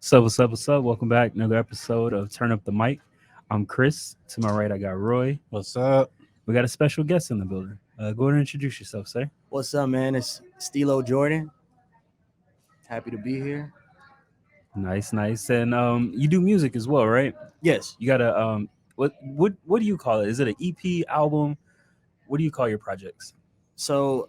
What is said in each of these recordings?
So what's up? Welcome back. Another episode of Turn Up the Mic. I'm Chris. To my right, I got Roy. What's up? We got a special guest in the building. Go ahead and introduce yourself, sir. What's up, man? It's Stilo Jordan. Happy to be here. Nice. And you do music as well, right? Yes. You got a what do you call it? Is it an EP album? What do you call your projects? So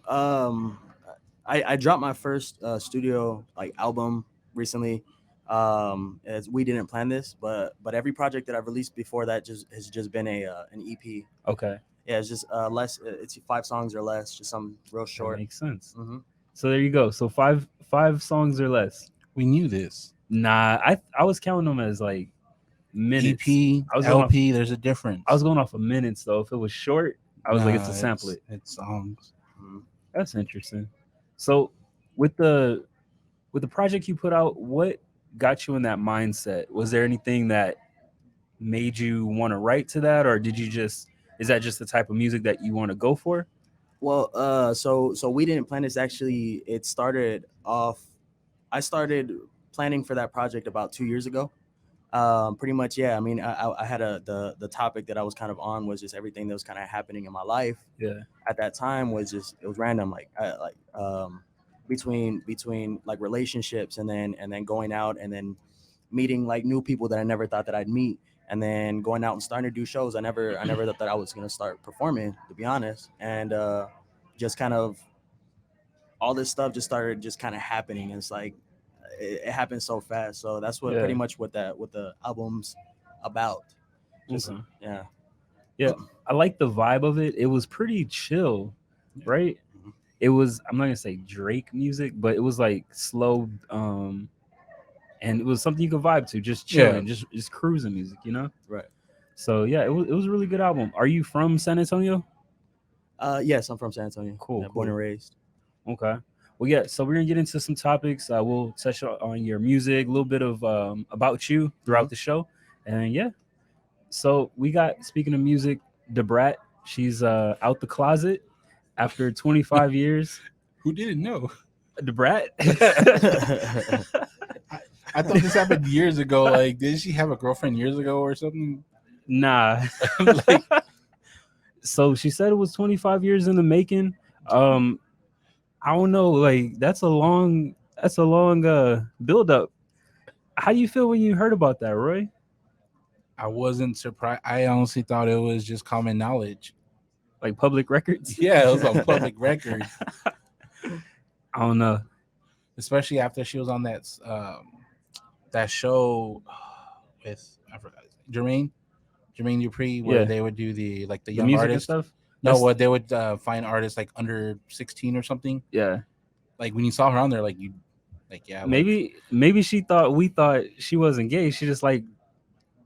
I dropped my first studio album recently. As we didn't plan this, but every project that I've released before that has just been an EP. Okay, Yeah, it's just less. It's 5 songs or less, just some real that short. makes sense. Mm-hmm. So there you go. So five songs or less. We knew this. Nah, I was counting them as like minutes. EP, I was going LP, there's a difference. I was going off of minutes though. If it was short, I was like, it's a sample. It's songs. Mm-hmm. That's interesting. So with the project you put out, what got you in that mindset? Was there anything that made you want to write to that, or is that just the type of music that you want to go for? Well, so we didn't plan this. Actually, it started off. I started planning for that project about 2 years ago. Pretty much, yeah. I mean, I had the topic that I was kind of on was just everything that was kind of happening in my life. Yeah. At that time it was random, between like relationships and then going out and then meeting like new people that I never thought that I'd meet, and then going out and starting to do shows. I never thought that I was gonna start performing, to be honest, and just kind of all this stuff just started just kind of happening, and it's like it happened so fast. So that's what pretty much what the album's about. Just, Okay. Yeah. I like the vibe of it. It was pretty chill, right? Mhm. It was, I'm not gonna say Drake music, but it was like slow, and it was something you could vibe to, just chilling, just cruising music, you know? Right. So yeah, it was a really good album. Are you from San Antonio? Yes, I'm from San Antonio. Cool, Yeah, born and raised. Okay. Well, yeah. So we're gonna get into some topics. We'll touch on your music, a little bit of about you throughout the show, and yeah. So we got, speaking of music, Debrat. She's out the closet after 25 years. Who didn't know? Debrat. I thought this happened years ago. Like, did she have a girlfriend years ago or something? Nah. Like, So she said it was 25 years in the making. I don't know. Like, that's a long build up. How do you feel when you heard about that, Roy? I wasn't surprised. I honestly thought it was just common knowledge. Like public records? Yeah, it was on public record. I don't know. Especially after she was on that show with, I forgot, Jermaine Dupri, where they would do the young music artists and stuff. No, what they would find artists like under 16 or something. Yeah. Like when you saw her on there, Maybe we thought she wasn't gay. She just like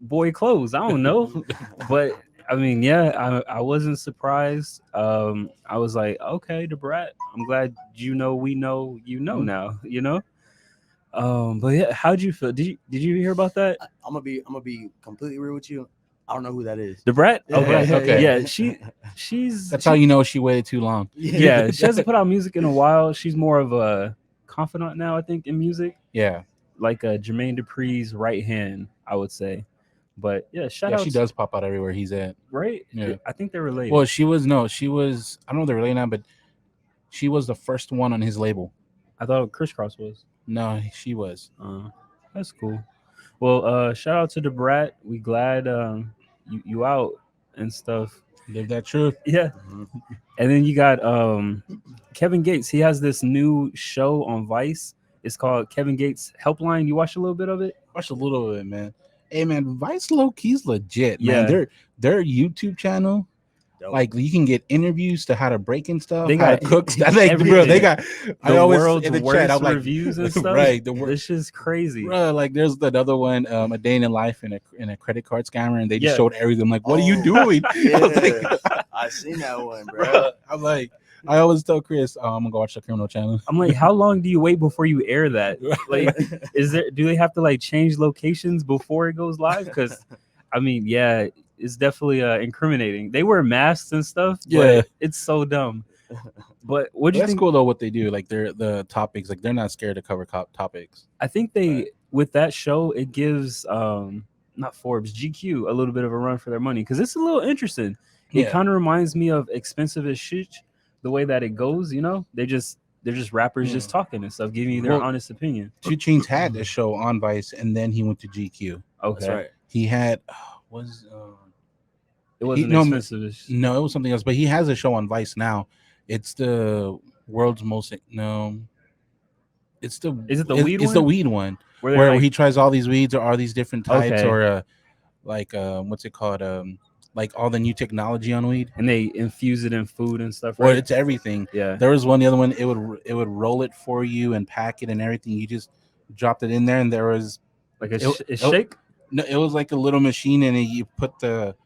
boy clothes. I don't know. But I mean, yeah, I wasn't surprised. I was like, okay, Debrat, I'm glad we know now, you know. But yeah, how'd you feel? Did you hear about that? I'm gonna be completely real with you. I don't know who that is. Debrat? Yeah, Okay. yeah. Yeah, she's that's how you know she waited too long. Yeah, she hasn't put out music in a while. She's more of a confidant now, I think, in music. Yeah. Like Jermaine Dupri's right hand, I would say. But yeah, shout out. She does pop out everywhere he's at. Right? Yeah. I think they're related. Well, she was, I don't know if they're related now, but she was the first one on his label. I thought Crisscross was. No, she was. That's cool. Well, shout out to Debrat. We glad you out and stuff. Live that truth. Yeah. Mhm. And then you got Kevin Gates. He has this new show on Vice. It's called Kevin Gates Helpline. You watched a little bit of it? Watch a little of it, man. Hey, man, Vice low key's legit, Yeah. man. Their YouTube channel, Dope. like you can get interviews to how to break and stuff. They how got to cook stuff. Like, bro, everything. they got The world's in the worst chat, I'm like, reviews and stuff. right? This is crazy. Bro, like there's another one, a day in the life in a credit card scammer, and they just Yeah. showed everything. I'm like, what are you Oh, doing? I was like, Yeah, I seen that one, bro. bro, I'm like, I always tell Chris, I'm gonna go watch the criminal channel. I'm like, how long do you wait before you air that? Like, do they have to like change locations before it goes live? Because I mean, yeah, it's definitely incriminating. They wear masks and stuff. Yeah. But it's so dumb. But what do you That's think? cool though. What they do, like the topics, like they're not scared to cover topics. I think they with that show, it gives not Forbes, GQ a little bit of a run for their money because it's a little interesting. It Yeah. kind of reminds me of Expensive as Shit, the way that it goes. They're just rappers just talking and stuff, giving you their Well, honest opinion. 2 Chainz had a show on Vice, and then he went to GQ. That's Okay, right. He had was it he wasn't no expensive. As no it was something else, but he has a show on Vice now. It's the world's most no. Is it the weed it's the one weed one where they're where like, he tries all these weeds or all these different types okay, or like what's it called like all the new technology on weed. and they infuse it in food and stuff, Well, right? it's everything. Yeah, There was one, the other one. It would roll it for you and pack it and everything. You just dropped it in there, and there was like a it, shake. no, it was like a little machine, and you put the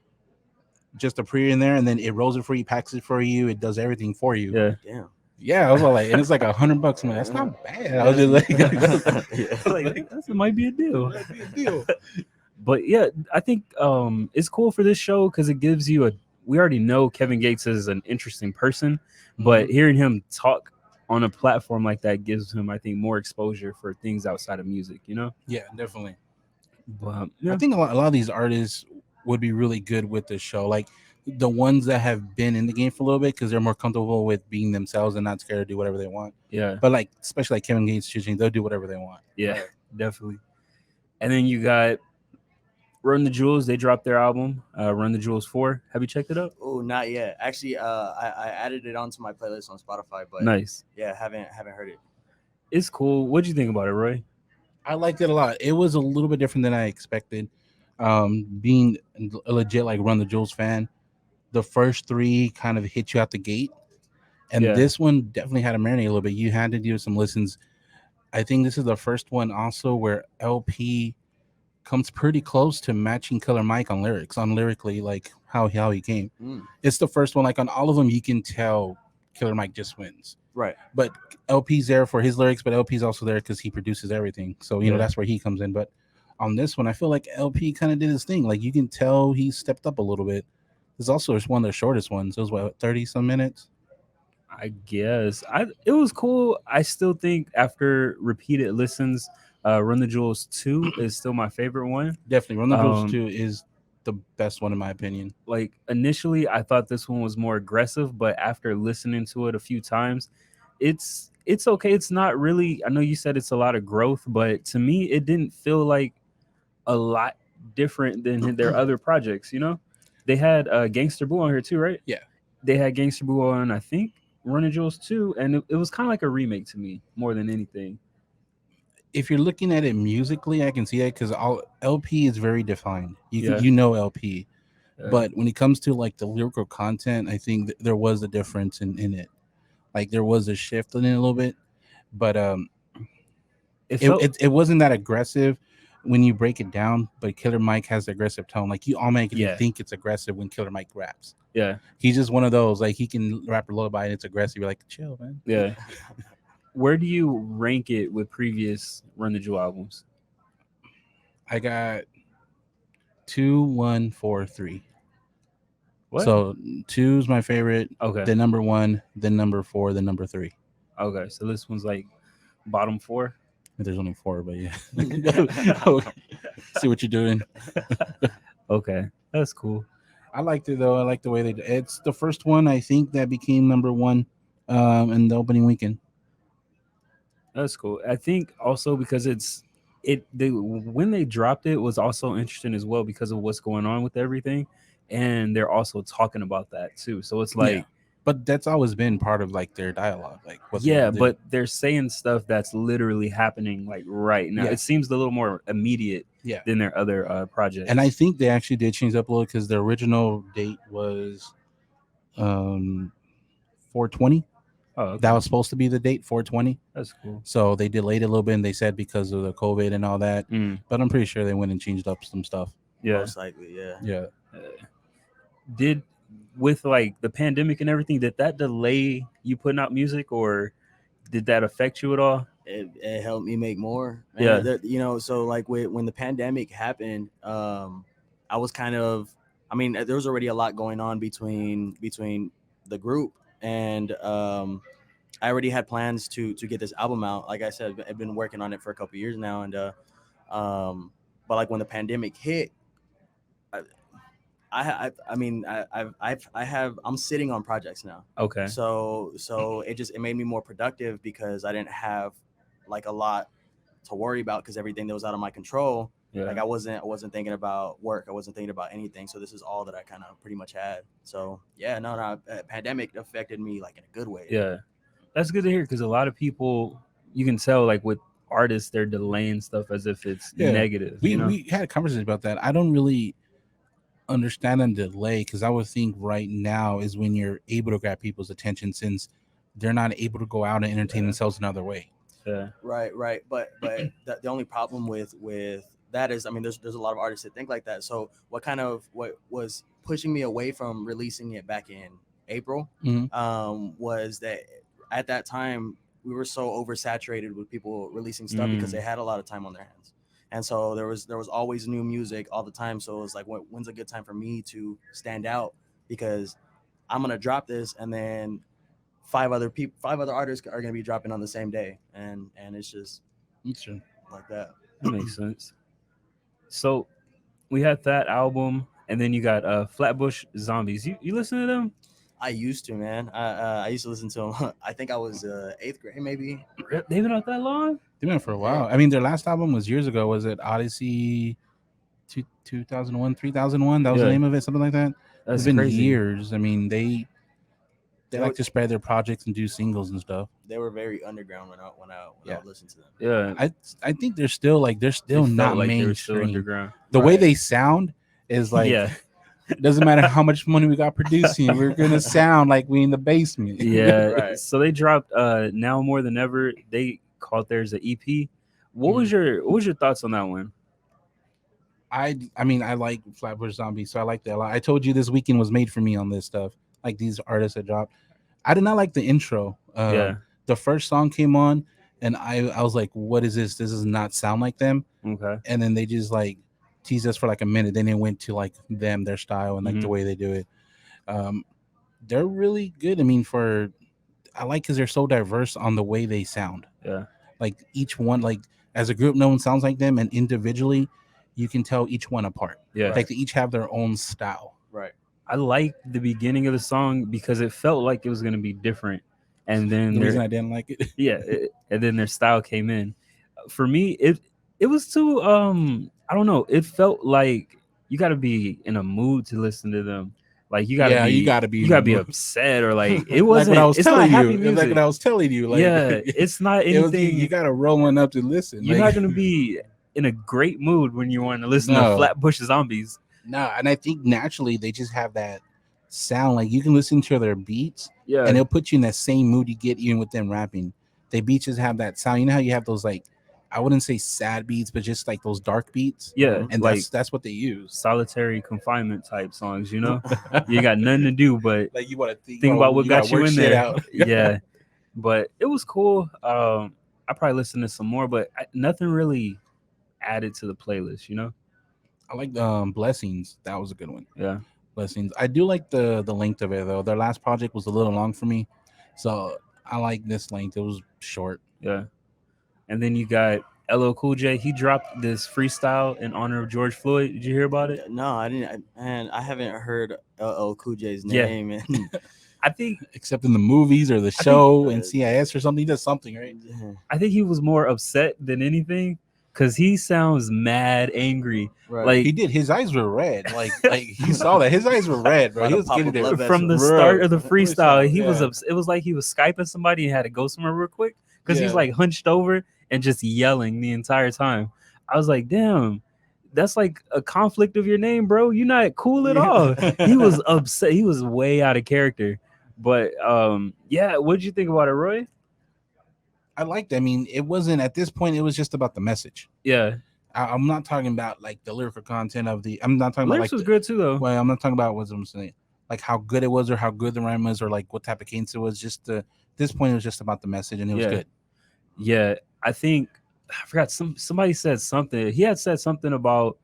just a pre in there, and then it rolls it for you, packs it for you, it does everything for you. Yeah, Damn. Yeah, I was all like, and it's like $100. I'm like, that's not bad. I was just like, Yeah. like that might be a deal. that'd be a deal. But yeah, I think it's cool for this show because it gives you a. We already know Kevin Gates is an interesting person, but hearing him talk on a platform like that gives him, I think, more exposure for things outside of music. Yeah, definitely. But yeah, I think a lot of these artists would be really good with this show. Like the ones that have been in the game for a little bit because they're more comfortable with being themselves and not scared to do whatever they want. yeah, But like, especially like Kevin Gates, they'll do whatever they want. yeah, definitely. And then you got Run the Jewels. They dropped their album, Run the Jewels 4. Have you checked it out? Oh, not yet. Actually, I added it onto my playlist on Spotify, but Nice. yeah, haven't heard it. It's cool. What'd you think about it, Roy? I liked it a lot. It was a little bit different than I expected. Being a legit like Run the Jewels fan, the first 3 kind of hit you out the gate, and Yeah. this one definitely had to marinate a little bit. You had to do some listens. I think this is the first one also where LP comes pretty close to matching Killer Mike on lyrically, like how he came. It's the first one. Like on all of them, you can tell Killer Mike just wins. Right. But LP's there for his lyrics, but LP's also there because he produces everything. So you know that's where he comes in. But on this one, I feel like LP kind of did his thing. Like you can tell he stepped up a little bit. This also is one of the shortest ones. It was what 30 some minutes. I guess it was cool. I still think after repeated listens, Run the Jewels 2 is still my favorite one. Definitely, Run the Jewels 2 is the best one in my opinion. Like initially, I thought this one was more aggressive, but after listening to it a few times, it's okay. It's not really. I know you said it's a lot of growth, but to me, it didn't feel like a lot different than their other projects. They had Gangster Boo on here too, right? Yeah, they had Gangster Boo on, I think, Run the Jewels 2, and it was kind of like a remake to me more than anything. If you're looking at it musically, I can see that because all LP is very defined. Yeah. You know LP, but when it comes to like the lyrical content, I think there was a difference in it. Like there was a shift in it a little bit, but it wasn't that aggressive when you break it down. But Killer Mike has the aggressive tone. Like you automatically think it's aggressive when Killer Mike raps. Yeah, he's just one of those. Like he can rap a lullaby and it's aggressive. You're like, chill, man. Yeah. Where do you rank it with previous Run the Jewel albums? I got 2, 1, 4, 3. What? So 2 is my favorite. Okay. Then number 1, then number 4, then number 3. Okay, so this one's like bottom 4. There's only 4, but yeah. See what you're doing. Okay, that's cool. I liked it though. I like the way it's the first one I think that became number 1 in the opening weekend. That's cool. I think also because when they dropped it was also interesting as well because of what's going on with everything, and they're also talking about that too. So it's like, but that's always been part of like their dialogue. Like, but they're saying stuff that's literally happening like right now. It seems a little more immediate than their other projects. And I think they actually did change up a little because the original date was 4/20. Oh, okay. That was supposed to be the date, 4/20. That's cool. So they delayed it a little bit, and they said because of the COVID and all that. But I'm pretty sure they went and changed up some stuff. Yeah, most likely. Yeah. Did with like the pandemic and everything, did that delay you putting out music, or did that affect you at all? It helped me make more. Yeah. So like when the pandemic happened, I was kind of. I mean, there was already a lot going on between the group. And I already had plans to get this album out. Like I said, I've been working on it for a couple years now, and But like when the pandemic hit, I, I mean, I'm sitting on projects now. Okay. So it made me more productive because I didn't have like a lot to worry about because everything that was out of my control. Yeah. Like I wasn't thinking about work. I wasn't thinking about anything. So this is all that I kind of pretty much had. So yeah, no, pandemic affected me like in a good way. Yeah. That's good to hear because a lot of people, you can tell, like with artists, they're delaying stuff as if it's Yeah. negative. We had a conversation about that. I don't really understand a delay because I would think right now is when you're able to grab people's attention since they're not able to go out and entertain themselves another way. Yeah. Right. But the only problem with that is, I mean, there's a lot of artists that think like that. So what was pushing me away from releasing it back in April was that at that time we were so oversaturated with people releasing stuff because they had a lot of time on their hands. And so there was always new music all the time. So it was like, when's a good time for me to stand out? Because I'm gonna drop this, and then five other artists are gonna be dropping on the same day, and it's just like that. That makes sense. So we had that album, and then you got Flatbush Zombies. You listen to them? I used to, man. I used to listen to them. I think I was 8th grade, maybe. They've been out that long? They've been for a while. I mean, their last album was years ago. Was it Odyssey 2001, 3001? That was the name of it, something like that. That's it's been crazy. years. I mean, they like to spread their projects and do singles and stuff. They were very underground when I listened to them. Yeah, I think they're still not like mainstream. Underground. The way they sound is like it doesn't matter how much money we got producing, we're gonna sound like we in the basement. Yeah. Right. So they dropped Now More Than Ever. They called theirs an EP. What was your thoughts on that one? I mean, I like Flatbush Zombies, so I like that a lot. I told you this weekend was made for me on this stuff, like these artists that dropped. I did not like the intro. The first song came on, and I was like, "What is this? This does not sound like them." Okay. And then they just like teased us for like a minute. Then it went to like their style and like the way they do it. They're really good. I mean, I like because they're so diverse on the way they sound. Yeah. Like each one, like as a group, no one sounds like them, and individually, you can tell each one apart. Yeah. Like they each have their own style. Right. I like the beginning of the song because it felt like it was going to be different. And then The reason I didn't like it. And then their style came in. For me, it was too I don't know. It felt like you got to be in a mood to listen to them. Like you got to be upset or like it wasn't. Like what I was it's telling not happy you. music. Like what I was telling you. Like, it's not anything. You got to roll one up to listen. You're not going to be in a great mood when you want to listen to Flatbush Zombies. No, and I think naturally they just have that sound. Like you can listen to their beats, and it'll put you in that same mood you get even with them rapping. They beats just have that sound. You know how you have those like, I wouldn't say sad beats, but just like those dark beats. Yeah, and like that's what they use. Solitary confinement type songs. You know, you got nothing to do but like you want to think about what got you in there. Out. Yeah, but it was cool. I probably listen to some more, but nothing really added to the playlist. You know. I like Blessings. That was a good one. Yeah. Blessings. I do like the length of it though. Their last project was a little long for me. So I like this length. It was short. Yeah. And then you got LL Cool J. He dropped this freestyle in honor of George Floyd. Did you hear about it? No, I didn't. Man, I haven't heard LL Cool J's name. Yeah. I think except in the movies or the show and CIS or something. He does something, right? I think he was more upset than anything. Cause he sounds mad angry. Right. Like he did. His eyes were red. Like he saw that. His eyes were red, bro. He was getting it from the start of the freestyle. He was it was like he was Skyping somebody and had to go somewhere real quick. Cause he's like hunched over and just yelling the entire time. I was like, damn, that's like a conflict of your name, bro. You're not cool at all. He was upset. He was way out of character. But what'd you think about it, Roy? I liked it. I mean, it wasn't at this point, it was just about the message. Yeah. I'm not talking about like the lyrical content of I'm not talking lyrics about like was good too though. Well, I'm not talking about what I'm saying, like how good it was or how good the rhyme was or like what type of cadence it was. Just this point it was just about the message and it was good. Yeah. I think I forgot somebody said something. He had said something about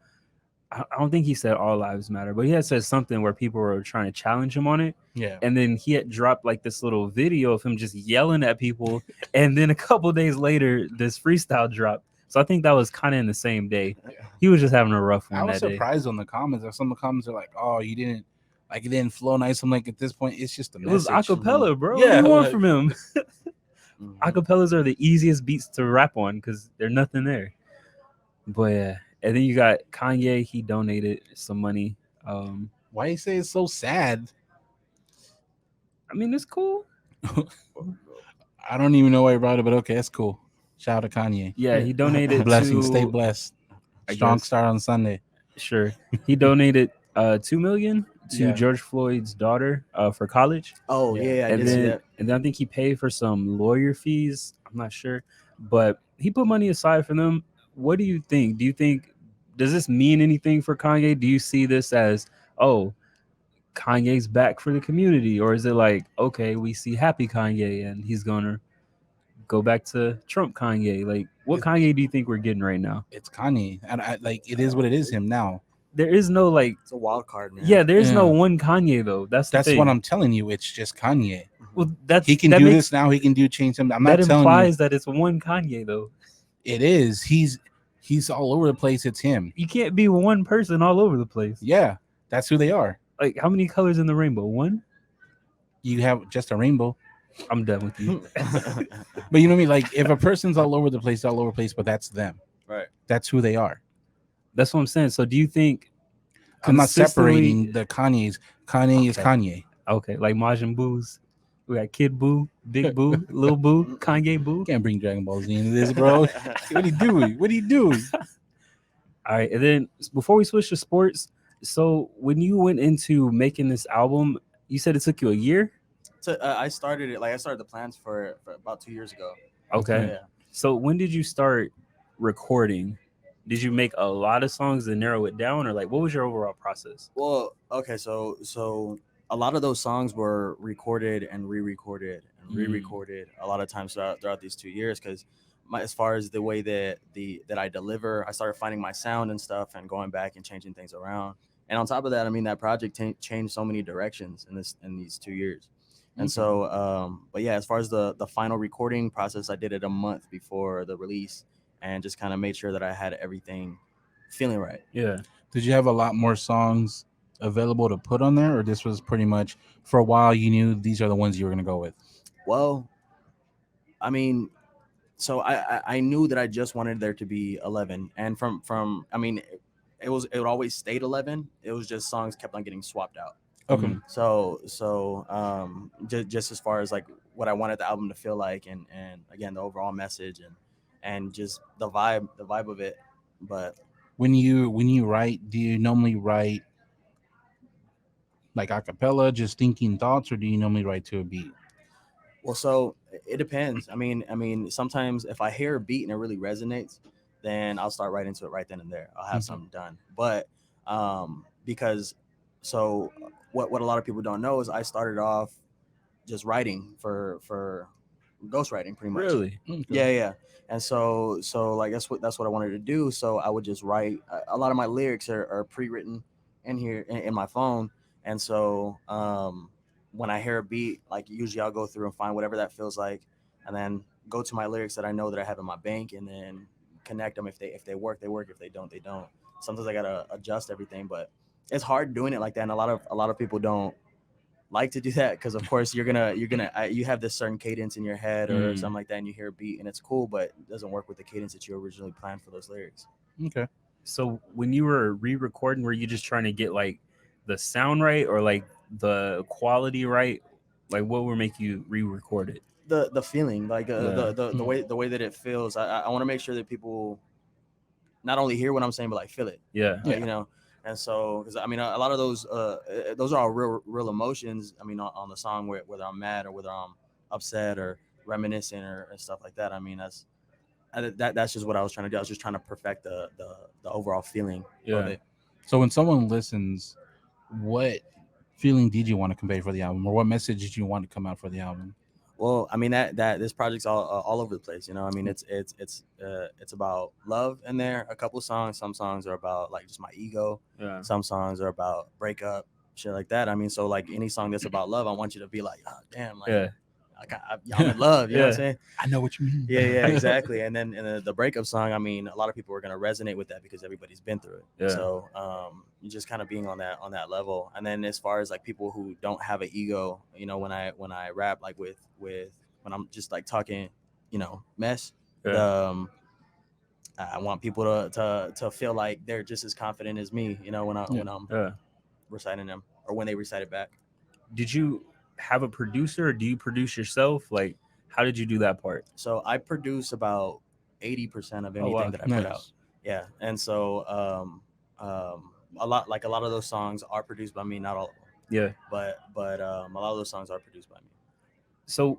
I don't think he said all lives matter, but he had said something where people were trying to challenge him on it. Yeah. And then he had dropped like this little video of him just yelling at people. And then a couple days later, this freestyle dropped. So I think that was kind of in the same day. He was just having a rough I one was that day. surprised on the comments. Some of the comments are like, "Oh, you didn't like it didn't flow nice." I'm like, at this point, it's just a It was message. acapella, bro. Yeah, What do you want like- from him? Mhm. Acapellas are the easiest beats to rap on because there's nothing there. But yeah, and then you got Kanye. He donated some money. Why you say it's so sad? I mean, it's cool. I don't even know why you brought it, but okay, that's cool. Shout out to Kanye. Yeah, he donated Blessings, to. stay blessed. I Strong guess. start on Sunday. Sure, he donated 2 million to Yeah. George Floyd's daughter for college. Oh Yeah. yeah, I and did see then that. and then I think he paid for some lawyer fees. I'm not sure, but he put money aside for them. What do you think? Does this mean anything for Kanye? Do you see this as, oh, Kanye's back for the community, or is it like, okay, we see happy Kanye and he's gonna go back to Trump Kanye? Like, what Kanye do you think we're getting right now? It's Kanye, and I like it is what it is. Him now. There is no like, It's a wild card, man. yeah, there's no Yeah. one Kanye though. That's the That's thing. what I'm telling you. It's just Kanye. Well, that's He can that do makes, this now. He can do change him. I'm that not telling implies that it's one Kanye though. you. It is. He's all over the place. It's him. You can't be one person all over the place. Yeah, that's who they are. Like, how many colors in the rainbow? One? You have just a rainbow. I'm done with you. But you know what I mean? Like if a person's all over the place, all over the place, but that's them. Right. That's who they are. That's what I'm saying. So do you think I'm not consistently- separating the Kanyes. Kanye is Okay. Kanye. Okay, like Majin Boos. We got Kid Boo, Big Boo, Lil Boo, Kanye Boo. You can't bring Dragon Ball Z into this, bro. What are you doing? What are you doing? All right, and then before we switch to sports, so when you went into making this album, you said it took you a year? So I started it. Like I started the plans for about 2 years ago. Okay. Yeah. So when did you start recording? Did you make a lot of songs and narrow it down, or like what was your overall process? Well, okay, so a lot of those songs were recorded and re-recorded and re-recorded a lot of times throughout these 2 years, because as far as the way that I deliver, I started finding my sound and stuff and going back and changing things around. And on top of that, I mean, that project changed so many directions in these 2 years. And so, but yeah, as far as the final recording process, I did it a month before the release and just kind of made sure that I had everything feeling right. Yeah. Did you have a lot more songs available to put on there, or this was pretty much for a while you knew these are the ones you were going to go with? Well, I mean, so I knew that I just wanted there to be 11, and from I mean, it would always stayed 11. It was just songs kept on getting swapped out. Okay. Mhm. So just as far as like what I wanted the album to feel like, and again the overall message and just the vibe of it. But When you write, do you normally write like a cappella, just thinking thoughts, or do you normally write to a beat? well, so it depends. I mean, sometimes if I hear a beat and it really resonates, then I'll start writing to it right then and there. I'll have something done. But because so what a lot of people don't know is I started off just writing for ghostwriting pretty much. Really? Yeah. And so like that's what I wanted to do. So I would just write. A lot of my lyrics are pre-written in here in my phone. And so when I hear a beat, like usually I'll go through and find whatever that feels like, and then go to my lyrics that I know that I have in my bank, and then connect them. If they work, they work. If they don't, they don't. Sometimes I gotta adjust everything, but it's hard doing it like that. And a lot of people don't like to do that, because of course you have this certain cadence in your head or something like that, and you hear a beat and it's cool, but it doesn't work with the cadence that you originally planned for those lyrics. Okay. So when you were re-recording, were you just trying to get like the sound right, or like the quality right? Like what would make you re-record it? The feeling, like Yeah. the way that it feels. I want to make sure that people not only hear what I'm saying, but like feel it. Yeah. You know. And so, because I mean, a lot of those are all real emotions. I mean, on the song, whether I'm mad or whether I'm upset or reminiscent or stuff like that. I mean, that's just what I was trying to do. I was just trying to perfect the overall feeling of it. So when someone listens, what feeling did you want to convey for the album, or what message did you want to come out for the album? Well, I mean that this project's all over the place, you know. I mean, it's about love in there. A couple songs, some songs are about like just my ego. Yeah. Some songs are about breakup, shit like that. I mean, so like any song that's about love, I want you to be like, oh damn, like Yeah. I'm in love. You know what I'm Yeah. saying? I know what you mean. Yeah, exactly. And then the breakup song, I mean, a lot of people are gonna resonate with that because everybody's been through it. Yeah. So you just kind of being on that level. And then as far as like people who don't have an ego, you know, when I rap like with when I'm just like talking, you know, mess, Yeah. the I want people to feel like they're just as confident as me, you know, when I'm Yeah. reciting them or when they recite it back. Did you have a producer, or do you produce yourself? Like, how did you do that part? So I produce about 80% of Oh, anything wow. that I put out. Nice. Yeah, and so a lot of those songs are produced by me, not all of them, Yeah. but a lot of those songs are produced by me. So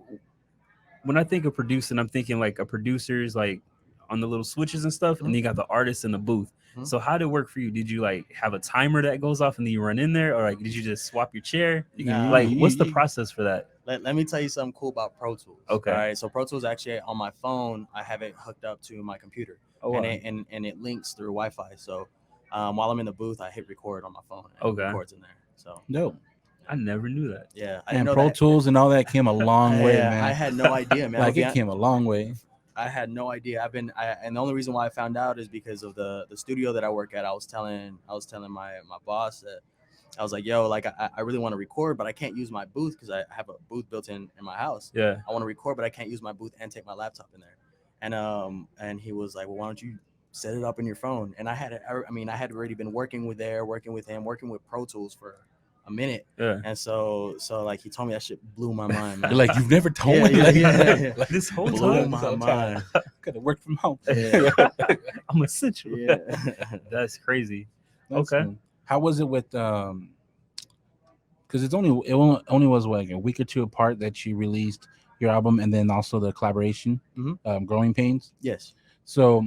when I think of producing, I'm thinking like a producer's like on the little switches and stuff, and Mhm. you got the artist in the booth. Mhm. So how did it work for you? Did you like have a timer that goes off and then you run in there, or like did you just swap your chair? You can Nah. Like, you- what's the you- process for that? Let me tell you something cool about Pro Tools. Okay. All right. So Pro Tools actually on my phone, I have it hooked up to my computer, Oh, and wow. it links through Wi-Fi. So while I'm in the booth, I hit record on my phone, and Okay. it records in there. So Dope. I never knew that. yeah, I didn't And know Pro that. Tools and all that came a long way, Yeah, man. I had no idea, man. Like it came a long way. I had no idea. And the only reason why I found out is because of the studio that I work at. I was telling my boss that I was like, yo, like I really want to record, but I can't use my booth because I have a booth built in my house. Yeah. I want to record, but I can't use my booth and take my laptop in there. And he was like, well, why don't you set it up in your phone? And I had already been working with him, working with Pro Tools for a minute. Yeah. And so like he told me that shit blew my mind, man. You're like, you've never told Yeah, me. yeah, Like, yeah. like, This whole blew time, my mind. Could have worked from home. Yeah. I'm essential. Yeah. That's crazy. That's Okay. cool. How was it with because it only was what, like a week or two apart that you released your album and then also the collaboration, Growing Pains. Yes. So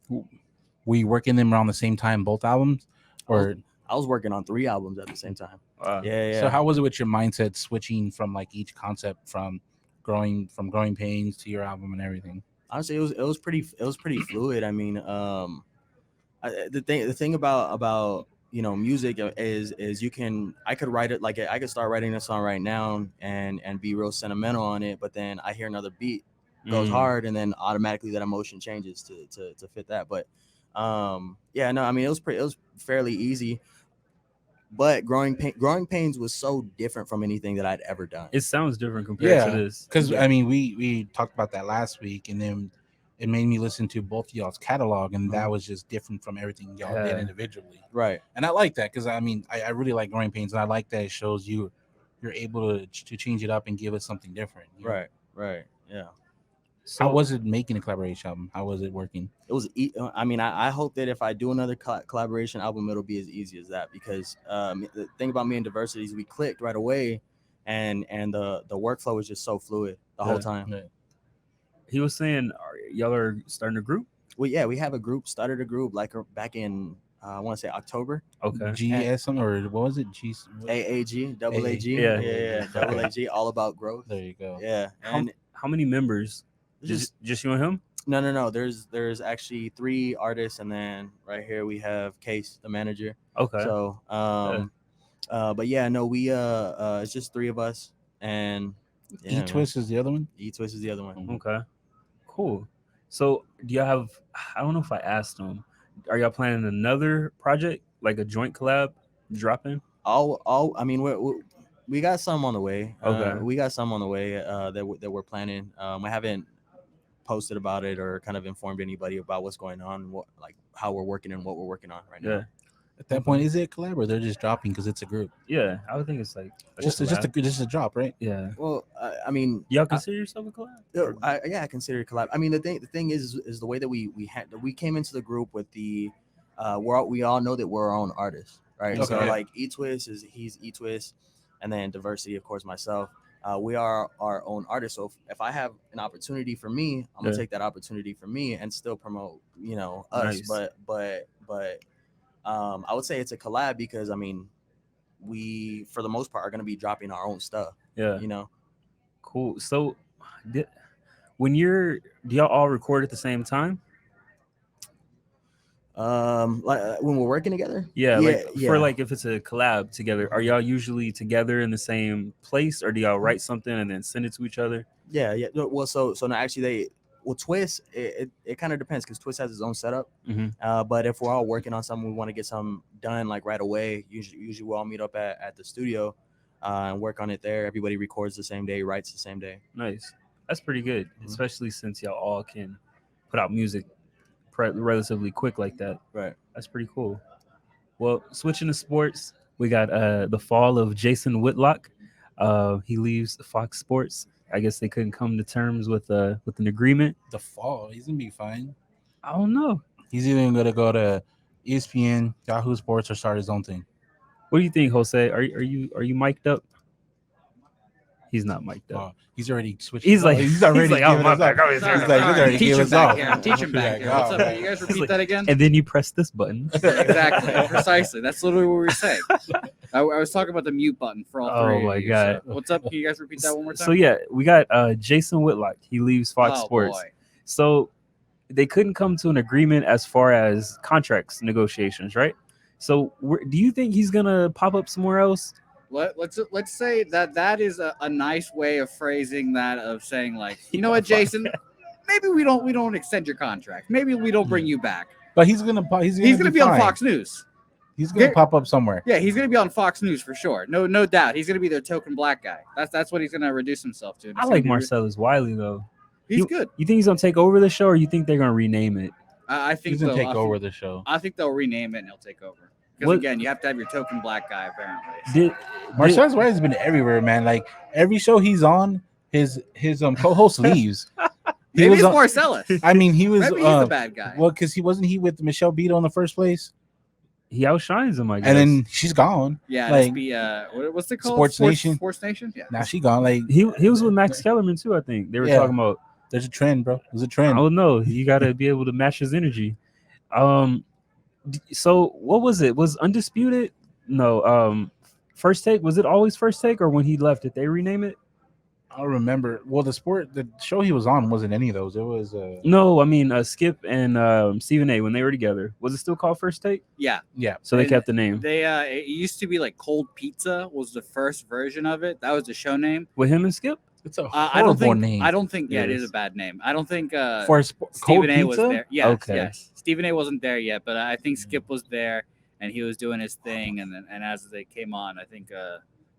were you working them around the same time, both albums, or I was working on 3 albums at the same time. Wow. Yeah. so how was it with your mindset switching from like each concept from growing Pains to your album and everything? Honestly, it was pretty fluid. I mean, the thing about music is I could write it, like I could start writing a song right now and be real sentimental on it, but then I hear another beat goes hard, and then automatically that emotion changes to fit that. But yeah, no, I mean it was fairly easy. But Growing Pains was so different from anything that I'd ever done. It sounds different compared to this. Because Yeah. I mean, we talked about that last week, and then it made me listen to both y'all's catalog, and that was just different from everything y'all did Yeah. individually. Right. And I like that because I mean, I really like Growing Pains, and I like that it shows you're able to change it up and give us something different. You know? Right. Yeah. How was it making a collaboration album? How was it working? It was. I mean, I hope that if I do another collaboration album, it'll be as easy as that. Because the thing about me and Diversity is we clicked right away, and the workflow was just so fluid the whole time. Yeah. He was saying, y'all are starting a group? Well, yeah, we have a group. Started a group like back in I want to say October. Okay. GS or what was it? AAG, double AG. Yeah. Yeah. Double AG, all about growth. There you go. Yeah. And How many members? Just you and him? No. There's actually 3 artists, and then right here we have Case, the manager. Okay. So but yeah, no, we it's just 3 of us, and yeah, E-Twist is the other one. E-Twist is the other one. Okay. Cool. So do y'all have? I don't know if I asked them. Are y'all planning another project, like a joint collab, dropping? I mean, we got some on the way. Okay. We got some on the way that we're planning. We haven't posted about it or kind of informed anybody about what's going on, how we're working and what we're working on right now. Yeah. At that point, is it a collab or they're just dropping because it's a group? Yeah, I would think it's like Just a drop, right? yeah. Well, I mean, Y'all consider yourself a collab? I consider it collab. I mean, the thing is the way that we came into the group with the we all know that we're our own artists, right? So Okay. like E-Twist he's E-Twist, and then Diversity, of course, myself. We are our own artists. So if I have an opportunity for me, I'm gonna take that opportunity for me and still promote, us. Nice. But I would say it's a collab because I mean, we for the most part are gonna be dropping our own stuff. Yeah. You know. Cool. So, do y'all all record at the same time? Like when we're working together. Yeah, like for like if it's a collab together, are y'all usually together in the same place, or do y'all write something and then send it to each other? Yeah. No, well, so no, actually Twist, it kind of depends because Twist has his own setup. But if we're all working on something, we want to get something done like right away. Usually we all meet up at the studio and work on it there. Everybody records the same day, writes the same day. Nice. That's pretty good, especially since y'all all can put out music relatively quick like that. Right. That's pretty cool. Well, switching to sports, we got the fall of Jason Whitlock. He leaves Fox Sports. I guess they couldn't come to terms with an agreement. The fall, he's gonna be fine. I don't know. He's either gonna go to ESPN, Yahoo Sports, or start his own thing. What do you think, Jose? Are you mic'd up? He's not mic'd up. He's already switched. He's already giving my us bad. up. He's already Teach giving him us back off. here. Teach him back here. What's up? You guys repeat that again? And then you press this button. Exactly. Precisely. That's literally what we were saying. I was talking about the mute button for all three. Oh my of you, God. So what's up? Can you guys repeat that one more time? So yeah, we got Jason Whitlock. He leaves Fox Oh, Sports. boy. So they couldn't come to an agreement as far as contracts negotiations, right? So do you think he's gonna pop up somewhere else? Let's say that is a nice way of phrasing that, of saying like, you know what, Jason, maybe we don't extend your contract. Maybe we don't bring you back. But he's gonna be on Fox News. He's gonna pop up somewhere. Yeah, he's gonna be on Fox News for sure. No doubt. He's gonna be their token black guy. That's what he's gonna reduce himself to. I like Marcellus Wiley though. He's good. You think he's gonna take over the show, or you think they're gonna rename it? I think He's gonna take over the show. I think they'll rename it and he'll take over. Because again, you have to have your token black guy apparently. Marcellus Wiley's been everywhere, man. Like every show he's on, his co-host leaves. Maybe it's Marcellus. I mean, he was. Maybe he's the bad guy. Well, because wasn't he with Michelle Beadle in the first place? He outshines him, I guess. And then she's gone. Yeah, like what's it called? Sports Nation. Sports Nation. Yeah. Now she gone. Like he was with Max Kellerman too. I think they were talking about. There's a trend, bro. There's a trend. I don't know. You got to be able to match his energy. So what was it? Was Undisputed? No. First Take. Was it always First Take, or when he left, did they rename it? I don't remember. Well, the show he was on wasn't any of those. It was no. I mean, Skip and Stephen A. when they were together. Was it still called First Take? Yeah. So they kept the name. It used to be like Cold Pizza was the first version of it. That was the show name. With him and Skip. It's a horrible name. I don't think. Yeah, it is a bad name. I don't think. For Stephen A. was there. Yes, okay. Yes. Stephen A. wasn't there yet, but I think Skip was there, and he was doing his thing. And as they came on, I think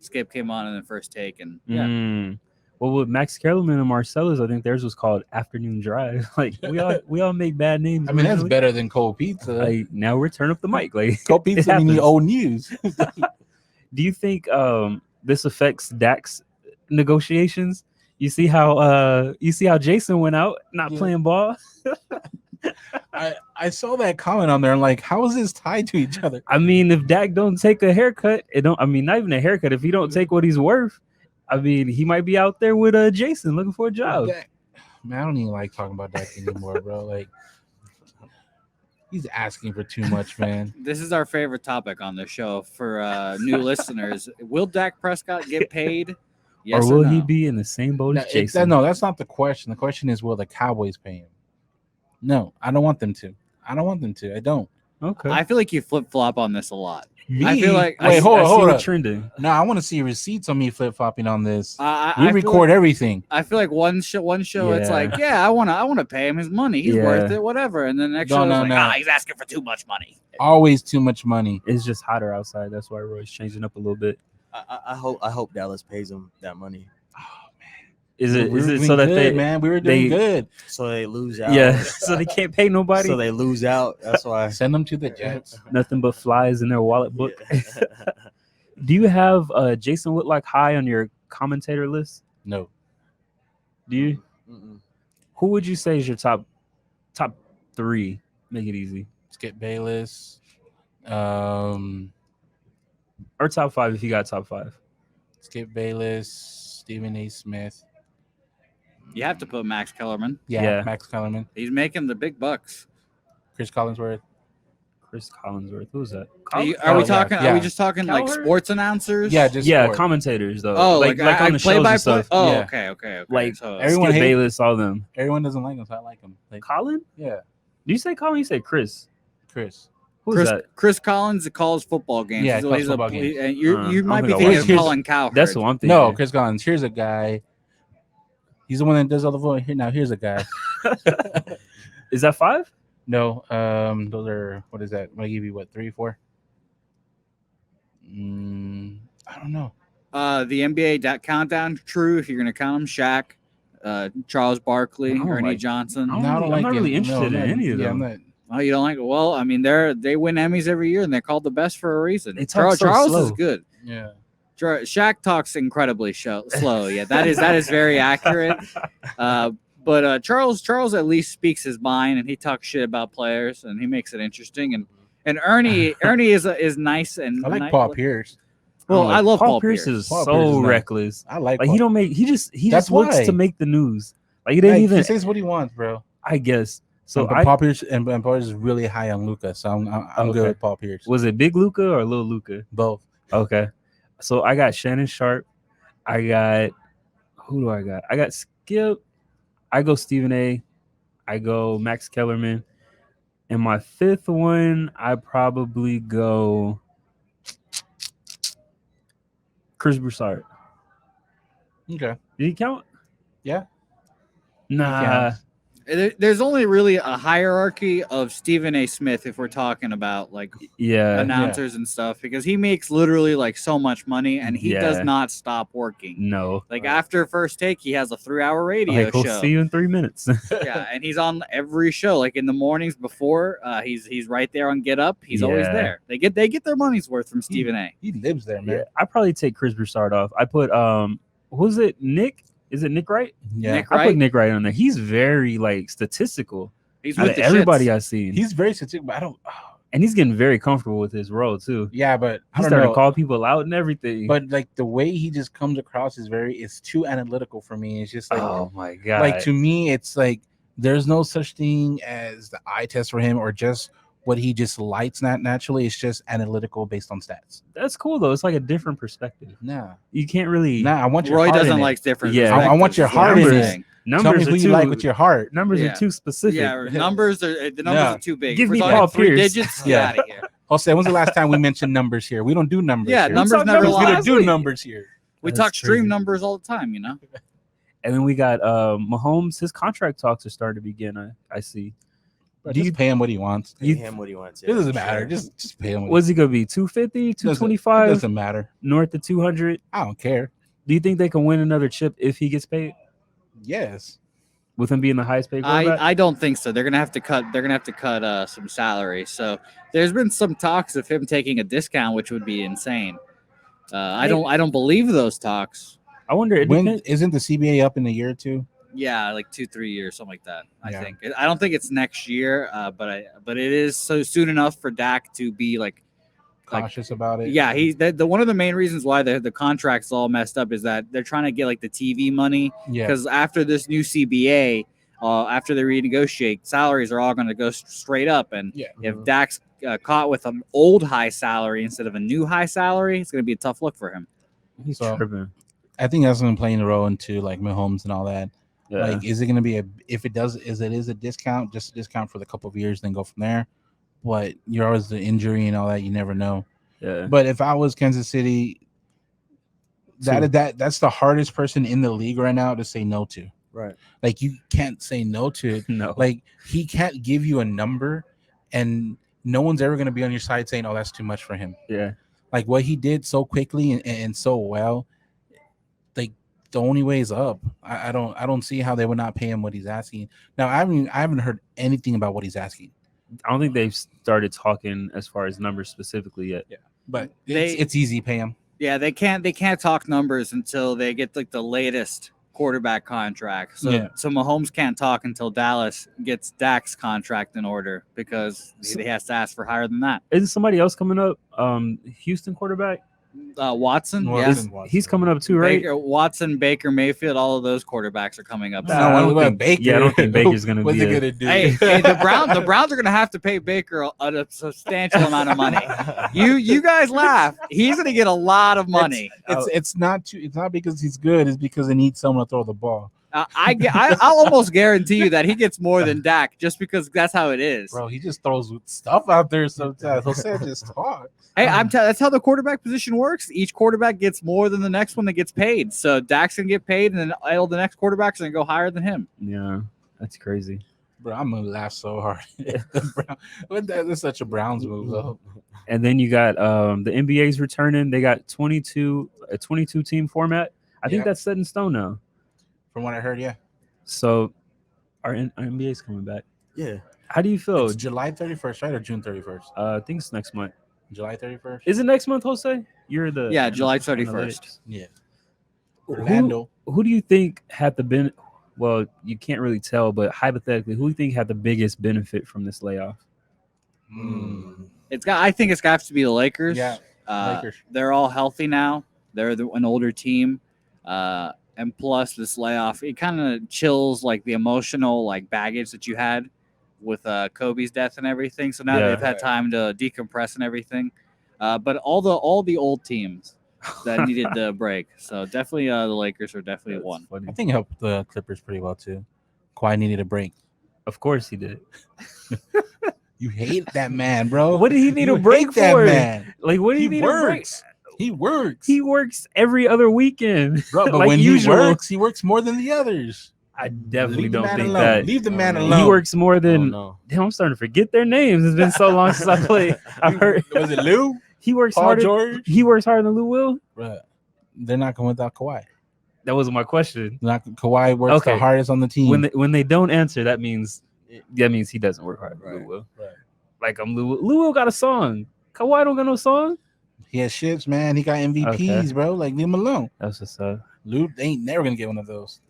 Skip came on in the First Take, and yeah. Well, with Max Kellerman and Marcellus, I think theirs was called Afternoon Drive. Like we all make bad names. I mean, that's better than Cold Pizza. Like now we're turn up the mic. Like Cold Pizza, we need old news. Do you think this affects Dak's negotiations? You see how Jason went out not playing ball. I saw that comment on there. I'm like, how is this tied to each other? I mean, if Dak don't take a haircut, not even a haircut. If he don't take what he's worth, I mean, he might be out there with Jason looking for a job. Man, I don't even like talking about Dak anymore, bro. Like, he's asking for too much, man. This is our favorite topic on the show for new listeners. Will Dak Prescott get paid? Yes or will no? he be in the same boat as Jason? No, that's not the question. The question is, will the Cowboys pay him? No, I don't want them to. I don't. Okay. I feel like you flip-flop on this a lot. Me? I feel like hold on. Trending. No, I want to see receipts on me flip-flopping on this. I record everything. I feel like one show it's like, I want to pay him his money. He's worth it, whatever. And then the next show is like, he's asking for too much money. Always too much money. It's just hotter outside. That's why Roy's changing up a little bit. I hope Dallas pays him that money. Is it so that we were doing good, so they lose out? Yeah, so they can't pay nobody. So they lose out. That's why. Send them to the Jets. Nothing but flies in their wallet book. Yeah. Do you have Jason Whitlock high on your commentator list? No. Do you? Mm-mm. Who would you say is your top three? Make it easy. Skip Bayless. Or top five if you got top five. Skip Bayless, Stephen A. Smith. You have to put Max Kellerman. Yeah, Max Kellerman. He's making the big bucks. Chris Collinsworth. Who's that? Are we talking? Are we just talking like sports announcers? Yeah, just commentators though. Oh, like on the shows and stuff. Oh, yeah. Okay. Like so everyone hates Bayless, all them. Everyone doesn't like him, so I like him. Like, Colin? Yeah. Do you say Colin? You say Chris? Chris. Who's that? Chris Collins calls football games. Yeah, He's, calls he's football a, games. and you I might be don't think I thinking of watched Colin Cowherd. That's what I'm thinking. No, Chris Collins. Here's a guy. He's the one that does all the voice. Here now, here's a guy. Is that 5? No, those are what is that? I give you what 3, 4? I don't know. The NBA countdown. True, if you're gonna count them, Shaq, Charles Barkley, I don't Ernie like- Johnson. I don't- I'm not really interested in any of yeah, them. I'm not, Oh, you don't like it? Well, I mean, they win Emmys every year, and they're called the best for a reason. They talk so Charles slow. is good. yeah. Shaq talks incredibly slow. Yeah, that is very accurate. But Charles at least speaks his mind, and he talks shit about players, and he makes it interesting. And Ernie is nice and I like nice. Paul Pierce. Well, I love Paul Pierce. Pierce. Is Paul so Pierce is nice. reckless. I like. Like Paul. he don't make. He just That's works why. to make the news. Like he didn't Like, even. he says what he wants, bro. I guess. So But Paul Pierce and Paul Pierce is really high on Luca, so I'm Okay. good with Paul Pierce. was it Big Luca or Little Luca? Both. Okay. So I got Shannon Sharp. I got who do I got? I got Skip. I go Stephen A. I go Max Kellerman. And my 5th one, I probably go Chris Broussard. Okay. Did he count? Yeah. Nah. counts. There's only really a hierarchy of Stephen A. Smith if we're talking about like Yeah. announcers and stuff, because he makes literally like so much money, and he Yeah. does not stop working. No. Like after First Take, he has a 3-hour radio Like, we'll show. see you in 3 minutes. Yeah, and he's on every show. Like in the mornings before, he's right there on Get Up. He's always Yeah. there. They get their money's worth from Stephen A. He lives there, man. Yeah. I probably take Chris Broussard off. I put who's it? Nick? Is it Nick Wright? Yeah. Nick I Wright. put Nick Wright on there. He's very like statistical. He's Out with of the everybody shits. I've seen. He's very strategic, but I don't. And he's getting very comfortable with his role too. Yeah, but I He's don't starting know. to call people out and everything. But like the way he just comes across is it's too analytical for me. It's just like oh my god! like to me, it's like there's no such thing as the eye test for him or just what he just lights not naturally. It's just analytical based on stats. That's cool though. It's like a different perspective. Nah, You can't really I want your Roy heart doesn't in it. like different. Yeah. I want your heart in numbers. it. Tell me numbers who are you too like with your heart. numbers Yeah. are too specific. Yeah, numbers are No. too big. Give If we're me talking Paul 3 Pierce. digits. Get Yeah. out of here. Jose, when's the last time we mentioned numbers here? We don't do numbers. Yeah, here. numbers talked never numbers We lie. don't do numbers here. We That's talk stream crazy. numbers all the time, you know. And then we got Mahomes. His contract talks are starting to begin. I see. But Do just you- pay him what he wants. Pay You- him what he wants. It doesn't matter. Just pay him. What What's he gonna be? 250, It 225, doesn't matter. north of 200. I don't care. Do you think they can win another chip if he gets paid? Yes. With him being the highest paid quarterback? I don't think so. They're gonna have to cut some salary. So there's been some talks of him taking a discount, which would be insane. I don't believe those talks. I wonder. It When depends. isn't the CBA up in a year or two? Yeah, like 2-3 years, something like that. I Yeah. think. I don't think it's next year, but it is so soon enough for Dak to be like Cautious about it. yeah, the one of the main reasons why the contract's all messed up is that they're trying to get like the TV money, Yeah. because after this new CBA, after they renegotiate, salaries are all going to go straight up, and Yeah. if Dak's caught with an old high salary instead of a new high salary, it's going to be a tough look for him. He's So- tripping. I think that's going to play a role into like Mahomes and all that. Yeah. Like, is it going to be if it is a discount, just a discount for the couple of years, then go from there. But you're always the injury and all that. You never know. yeah. But if I was Kansas City, Two. that's the hardest person in the league right now to say no to. Right. Like you can't say no to it. No. Like he can't give you a number, and no one's ever going to be on your side saying, "Oh, that's too much for him." yeah. Like what he did so quickly and so well, like the only way is up. I don't see how they would not pay him what he's asking. Now I haven't heard anything about what he's asking, I don't think they've started talking as far as numbers specifically yet. but They- it's easy. Pay him. Yeah, they can't talk numbers until they get like the latest quarterback contract. So Yeah. so Mahomes can't talk until Dallas gets Dak's contract in order, because he has to ask for higher than that. Isn't somebody else coming up? Houston quarterback. Watson, Watson. yes. He's coming up too, right? Watson, Baker Mayfield, all of those quarterbacks are coming up. No, I don't think- yeah, I don't think Baker's gonna What's be he a- gonna do? Hey, the Browns are gonna have to pay Baker a substantial amount of money. You guys laugh. He's gonna get a lot of money. It's not because he's good. It's because they need someone to throw the ball. I'll almost guarantee you that he gets more than Dak just because that's how it is. Bro, he just throws stuff out there sometimes. Jose just talk. Hey, that's how the quarterback position works. Each quarterback gets more than the next one that gets paid. So Dak's gonna get paid, and then all the next quarterback's gonna go higher than him. Yeah, that's crazy. Bro, I'm gonna laugh so hard. That's such a Browns move, though. And then you got the NBA's returning. They got a 22 team format. I think Yep. that's set in stone now. From what I heard, yeah. So our NBA's coming back. Yeah. How do you feel? It's July 31st, right, or June 31st? I think it's next month. July 31st. Is it next month, Jose? You're the July 31st. Yeah. Who, Orlando. who do you think had the well, you can't really tell, but hypothetically, who do you think had the biggest benefit from this layoff? I think it's got to be the Lakers. Yeah. Lakers. They're all healthy now. They're an older team. And plus this layoff, it kind of chills like the emotional like baggage that you had with Kobe's death and everything. So now Yeah. they've had time to decompress and everything. But all the old teams that needed the break. So definitely the Lakers are definitely one. Funny. I think it helped the Clippers pretty well, too. Kawhi needed a break. Of course he did. You hate that man, bro. What did he need You a break hate that for? man. Like, what do you He need a break? works. He works. He works every other weekend. Bro, but like when usual. he works more than the others. I definitely Leave the don't man think alone. that. Leave the man no. alone. He works more than. No. Damn, I'm starting to forget their names. It's been so long since I played. I heard Was it Lou? he works Paul harder. George? He works harder than Lou Will. Bro, they're not going without Kawhi. That wasn't my question. Kawhi works Okay. the hardest on the team. When they don't answer, that means he doesn't work hard. Right. Lou Will. Right. Like Lou Will. Lou Will got a song. Kawhi don't got no song. He has ships, man. He got MVPs, Okay. bro. Like, leave him alone. That's what's up. Lou ain't never going to get one of those.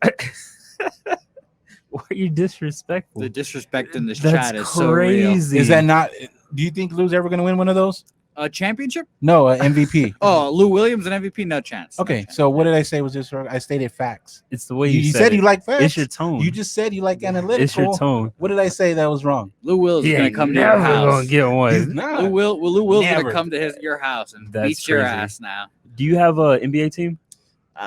Why are you disrespectful? The disrespect in this That's chat is so real. crazy. Is that not? Do you think Lou's ever going to win one of those? A championship? No, MVP. Oh, Lou Williams and MVP? No chance. No Okay, chance. so what did I say was this? I stated facts. It's the way You you said it. you like facts. It's your tone. You just said you like analytical. It's your tone. What did I say that was wrong? Lou Will's He gonna ain't come to your never house. gonna get He's one. not. Lou Will's Never. gonna come to your house and That's beat your crazy. ass now. Do you have a NBA team?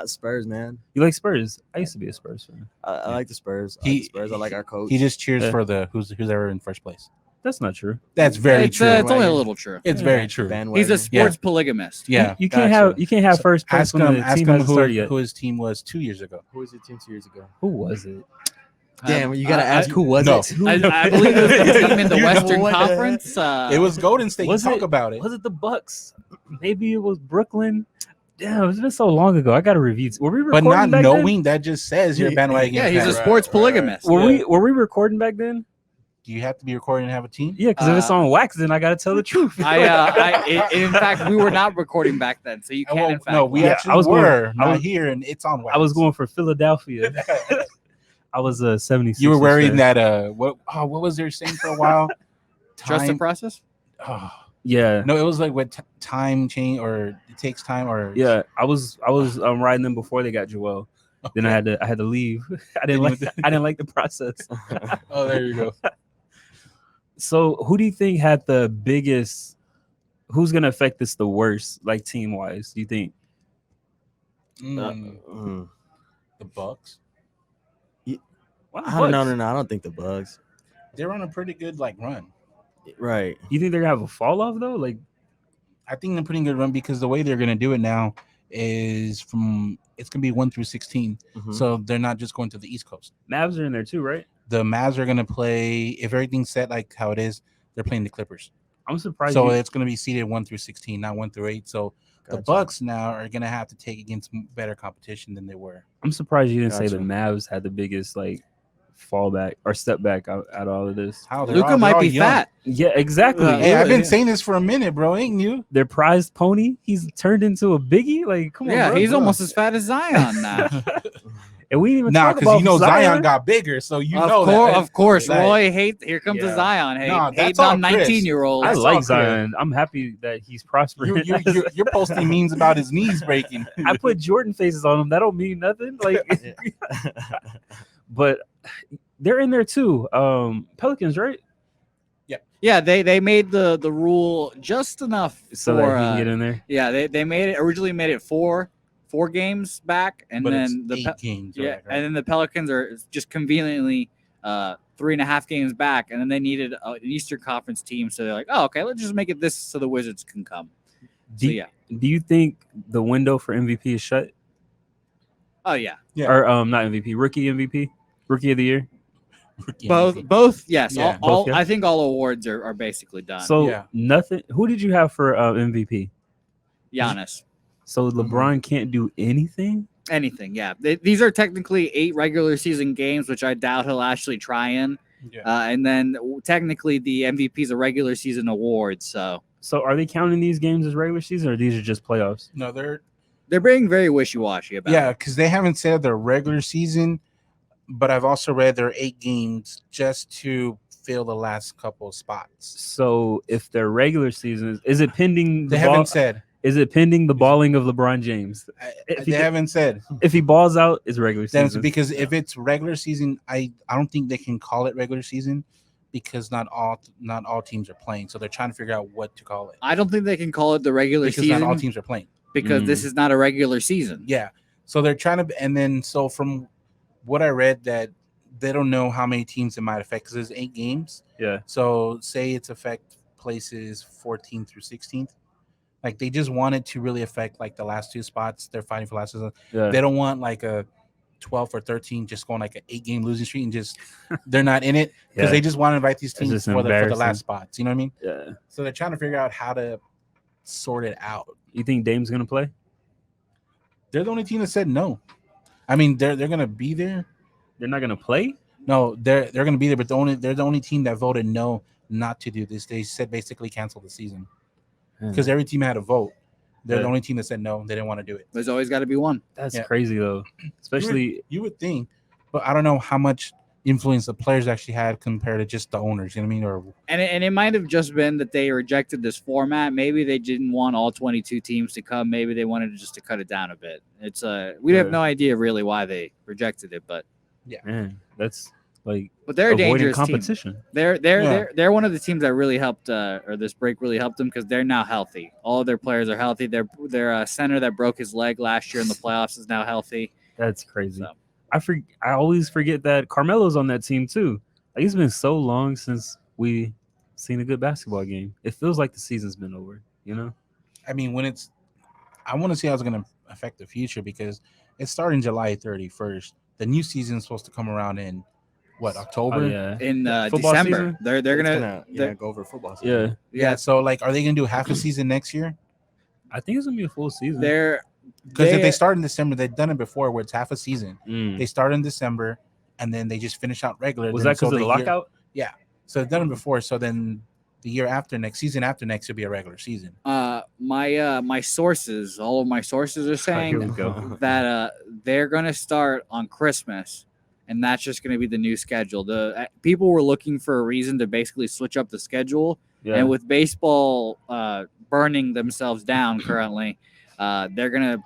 Spurs, man. You like Spurs? I used to be a Spurs fan. I like the Spurs. I like the Spurs. I like our coach. He just cheers Yeah. for the who's ever in first place. That's not true. That's very it's true. it's only a Right. little true. It's Yeah. very true. Bandwagon. He's a sports polygamist. Yeah. You can't Gotcha. have So first place Ask when him, the ask team him hasn't started yet. who his team was 2 years ago. Who was your team 2 years ago? Who was it? Damn, you gotta I- ask who was no. it? I believe it was the team in the You know Western what? Conference. It was Golden State. Was Talk it- about it. Was it the Bucks? Maybe it was Brooklyn. Damn, it's been so long ago. I got to review. Were we But recording not back knowing that just says you're a bandwagon. yeah, he's a fan. sports polygamist. then? Were we recording back then? Do you have to be recording and have a team? Yeah, because if it's on wax, then I got to tell the truth. In fact, we were not recording back then, so you can't. Well, in fact, no, we Yeah, actually I was going- were I not was- here, and it's on wax. I was going for Philadelphia. I was a 76. You were wearing that. What was their saying for a while? trust the process. Oh, Yeah. no, it was like what time change or it takes time or Yeah, I was riding them before they got Joel. Then I had to leave. I didn't like the process. Oh, there you go. So, who do you think had the biggest? Who's gonna affect this the worst, like team wise? Do you think? The Bucks. Why the I don't know. Bucks? No, I don't think the Bugs. They're on a pretty good run. Right. You think they're gonna have a fall off though? Like, I think they're pretty good run because the way they're gonna do it now is it's gonna be 1 through 16. Mhm. So they're not just going to the East Coast. Mavs are in there too, right? The Mavs are gonna play if everything's set like how it is. They're playing the Clippers, I'm surprised. so it's gonna be seeded 1 through 16, not 1 through 8. So the Gotcha. Bucks now are gonna have to take against better competition than they were. I'm surprised you didn't say the Gotcha. Mavs had the biggest like fallback or step back out of all of this. How Luca might be fat. Yeah, exactly. Hey, I've been Yeah. saying this for a minute, bro. Ain't you? Their prized pony. He's turned into a biggie. Like, come on, Yeah, bro. he's almost as fat as Zion now. And we didn't even Nah, talk because about you know Zion got bigger, so you know that. Of course, Like, Roy hate. Here comes the Yeah. Zion hate. No, that's hating on all Chris. 19-year-olds. I That's like all clear. Zion. I'm happy that he's prospering. You're posting memes about his knees breaking. I put Jordan faces on him. That don't mean nothing. Like, but they're in there too. Pelicans, right? Yeah, they made the rule just enough So for that he can get in there. yeah, they made it originally made it 4 4 games back, and but then it's the 8 games. yeah, Back, right? and then the Pelicans are just conveniently 3.5 games back, and then they needed an Eastern Conference team, so they're like, oh, okay, let's just make it this so the Wizards can come. So Do, yeah, do you think the window for MVP is shut? oh yeah, Yeah. Or not MVP, rookie MVP, rookie of the year. both yes, Yeah. all Both, yeah. I think all awards are basically done. So Yeah. nothing. Who did you have for MVP? Giannis. So LeBron can't do anything. Anything, yeah. These are technically 8 regular season games, which I doubt he'll actually try in. Yeah. And then technically the MVP is a regular season award, so So are they counting these games as regular season, or these are just playoffs? No, they're being very wishy-washy about yeah, it. because they haven't said their regular season, but I've also read there are 8 games just to fill the last couple of spots. So if their regular season is it pending? They The haven't ball, said. Is it pending the balling of LeBron James? If he They haven't said. If he balls out, it's regular season. Because if it's regular season, I don't think they can call it regular season because not all teams are playing. So they're trying to figure out what to call it. I don't think they can call it the regular Because season not all teams are playing. because this is not a regular season. Yeah. So they're trying to, and then so from what I read that they don't know how many teams it might affect because there's 8 games. Yeah. So say it's affect places 14 through 16th. Like they just want it to really affect like the last 2 spots. They're fighting for last season. Yeah. They don't want like a 12 or 13 just going like an 8-game losing streak and just they're not in it because they just want to invite these teams just for the embarrassing. last spots. You know what I mean? Yeah. So they're trying to figure out how to sort it out. You think Dame's gonna play? They're the only team that said no. I mean, they're gonna be there. They're not gonna play. No, they're gonna be there, but they're the only team that voted no not to do this. They said basically cancel the season because every team had a vote. They're the only team that said no. They didn't want to do it. There's always got to be one. That's Yeah. crazy though, especially You would think, but I don't know how much influence the players actually had compared to just the owners. You know what I mean? Or And it might have just been that they rejected this format. Maybe they didn't want all 22 teams to come. Maybe they wanted just to cut it down a bit. It's we have no idea really why they rejected it, but man, that's like they're a avoiding dangerous team. competition. They're one of the teams that really helped, or this break really helped them because they're now healthy. All of their players are healthy. Their center that broke his leg last year in the playoffs is now healthy. That's crazy. So. I always forget that Carmelo's on that team too. Like it's been so long since we seen a good basketball game. It feels like the season's been over. You know. I mean, I want to see how it's going to affect the future because it's starting July 31st. The new season is supposed to come around in what, October? Oh, yeah. In Football December, season? they're gonna go over football season. Yeah. Yeah. So like, are they going to do half a season next year? I think it's gonna be a full season. Because if they start in December, they've done it before where it's half a season. Mm. They start in December and then they just finish out regular. Was Then that because so of the lockout? So they've done it before. So then the year after next, season after next, will be a regular season. My sources, all of my sources are Here we saying go. that they're gonna start on Christmas, and that's just gonna be the new schedule. The people were looking for a reason to basically switch up the schedule, Yeah. and with baseball burning themselves down currently, they're gonna